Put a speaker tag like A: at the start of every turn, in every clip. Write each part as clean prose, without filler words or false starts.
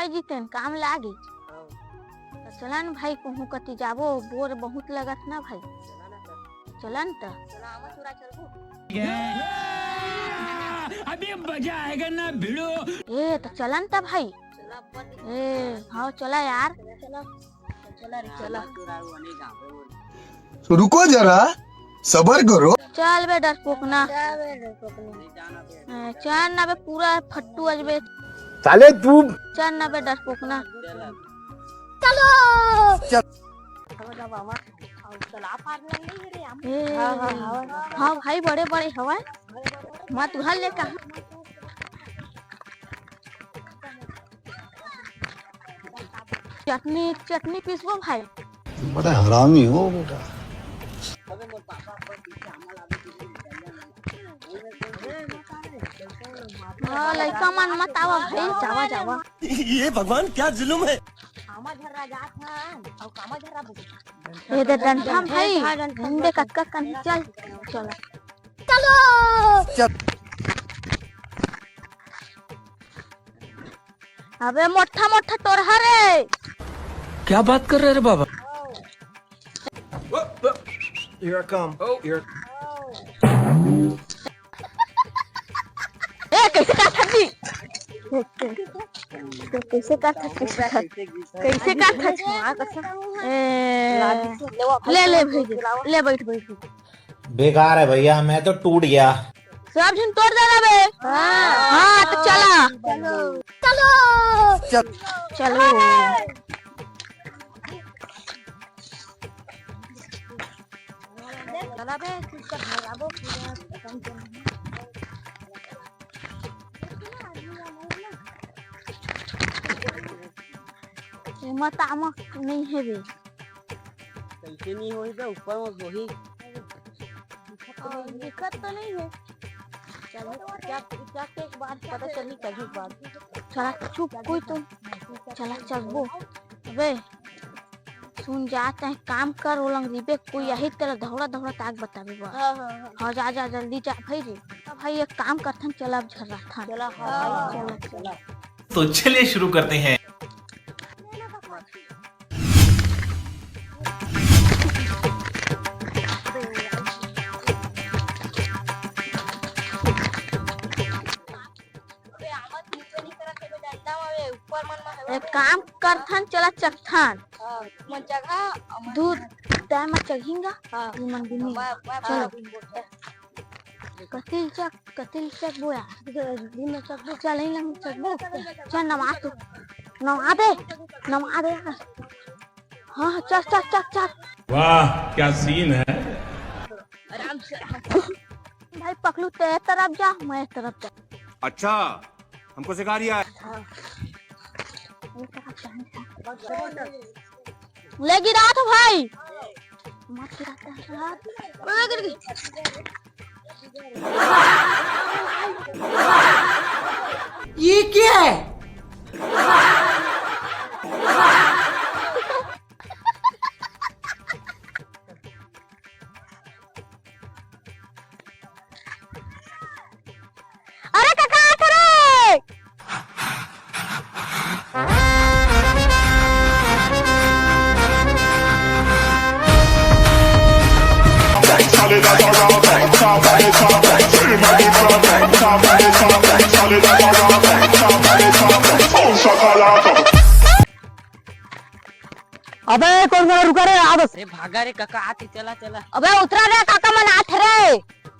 A: भाई जीतन काम लागी तो चलन भाई कहूँ कति जाबो बोर बहुत लगत ना भाई चलन तो
B: अभी मजा आएगा ना भिड़ो।
A: ए तो चलन तो भाई ए हाँ चला यार चला
C: रुको जरा सबर करो।
A: चल बे डरपोक ना चल ना बे पूरा फट्टू अजबे
C: साले तू
A: चल ना बे डरपोक ना हाँ भाई बड़े बड़े हवा मत उधर ले कहा चटनी चटनी पीसबो भाई
C: बड़ा हरामी हो बेटा।
A: हाँ लड़का मन मत आवा भाई जावा जावा
B: ये भगवान क्या जुल्म है।
A: ये दे डंठा भाई डंडे कक्का कहीं चल चलो अबे मोटा मोटा तोरहा रे
B: क्या बात कर रहे रे बाबा।
C: Here I come. Here.
A: ए कैसे का था जी कैसे का था ले ले भाई ले बैठ
D: बेकार है भैया, मैं तो टूट गया।
A: सब झन तोड़ देना बे हाँ तो चला चलो चला बे मत आमा नहीं है बे
E: कैसे नहीं होई बे ऊपर में वही
A: दिक्कत तो नहीं है चलो क्या के एक बार पता चली कभी बार चला चुप कोई तो चला चलबो अबे सुन जाते हैं काम कर ओलंग रिबे कोई यही तरह धौड़ा धौड़ा ताक बताबे बा हां जा जा जल्दी जा भाई रे भाई एक काम करथन चला अब झर्रा था चला चला
D: तो चलिए शुरू करते हैं।
A: एक काम करथन चला चखथन दूध टाइम में चढ़ेगा मन बिनी चलो कतिल चक बोया दिन में चक बो चल नहीं लंग चक बो चल नमा दे हाँ चक चक चक चक
B: वाह क्या सीन है।
E: आराम से
A: भाई पकड़ू ते तरफ जा मैं तरफ जा
F: अच्छा हमको सिखा रिया है।
A: ले गिरा था भाई मत गिराता है गिर गई
E: ये क्या है
A: अरे काका करे
E: अबे कौन मेरा रुका रे आ बस भागा रे काका आते चला चला
A: अबे उतरा रे काका मन आठ रे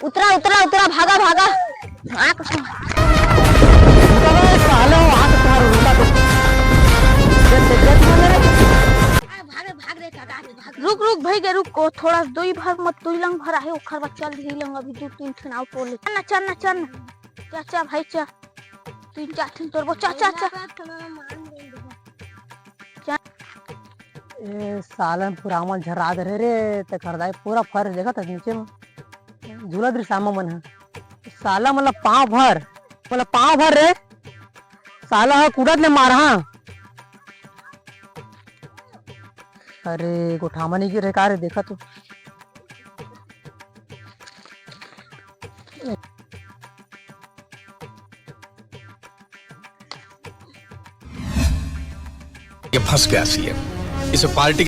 A: उतरा उतरा उतरा भागा भागा हाँ कुछ भाग रे काका रुक भाई गे रुक को थोड़ा दो ही भाग मत दो ही लंग भरा है ओखर बच्चा धी लंग अभी दो तीन ठन आउट हो ले चल चाचा भाई चा तीन चार ठन तोर बो चाचा
E: ए सालन पूरा अमल झरा दे रे ते खरदाई पूरा फर देखा था नीचे में झूला दृश्य सामा मन है साला मतलब पाँव भर रे साला है कुड़त ने मारा अरे गोठामा नहीं गिरे का रे देखा तो
C: ये फंस गया सीएम इसे पार्टी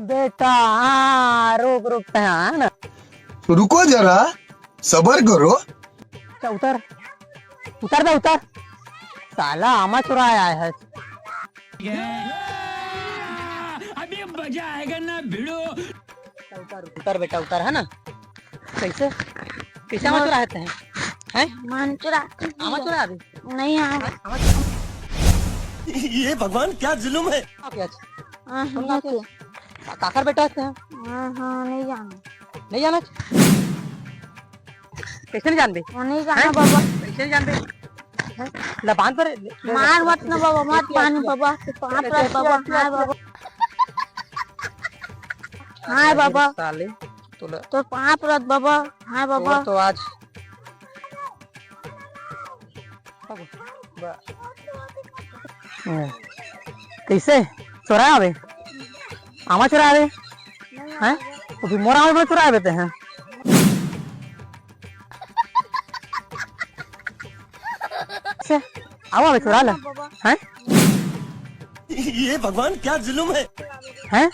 E: बेटा रोक रोकते हैं है ना।
C: रुको जरा सबर करो
E: अच्छा, उतर उतर बे उतर। साला आमा चुराया है।
B: अभी मजा आएगा ना भिड़ो।
E: उतर उतर बेटा उतर है ना। कैसे कैसे आमा चुराते हैं हैं?
A: मान चुरा
E: आमा चुरा अभी
A: नहीं आ
C: ये भगवान क्या जुल्म है।
E: काकर बेटा हैं
A: हाँ नहीं जाना
E: नहीं जाना। कैसे नहीं जानबे?
A: नहीं जाना बाबा।
E: कैसे नहीं जानबे? लबान पर
A: मार मत ना बाबा, मत पानी बाबा। पाँच रात बाबा। हाय बाबा।
E: साले
A: तो पाँच रात बाबा। हाय बाबा।
E: तो आज कैसे चुराया अबे? आमा चुराया अबे हैं? तो भी मोरा में चुराए बेते हैं। से आओ अबे चुरा ला हैं?
C: ये भगवान क्या जुल्म है।
E: हैं?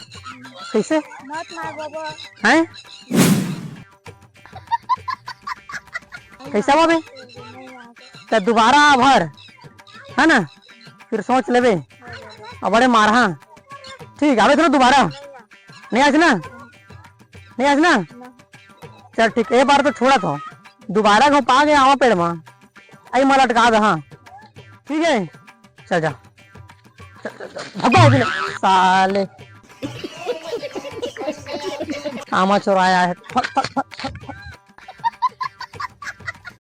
E: कैसे
A: मत मार बाबा।
E: हैं? कैसा बाबे? तो दोबारा भर है ना, फिर सोच लेबे। अब बड़े मारहा ठीक आवे तो दोबारा नहीं आज ना, नहीं आज ना। चल ठीक, एक बार तो छोड़ा था, दोबारा घूम पा गया आवा पेड़ में आई मला अटका दे। हाँ ठीक है चल जा। भगा साले आमा चुराया है।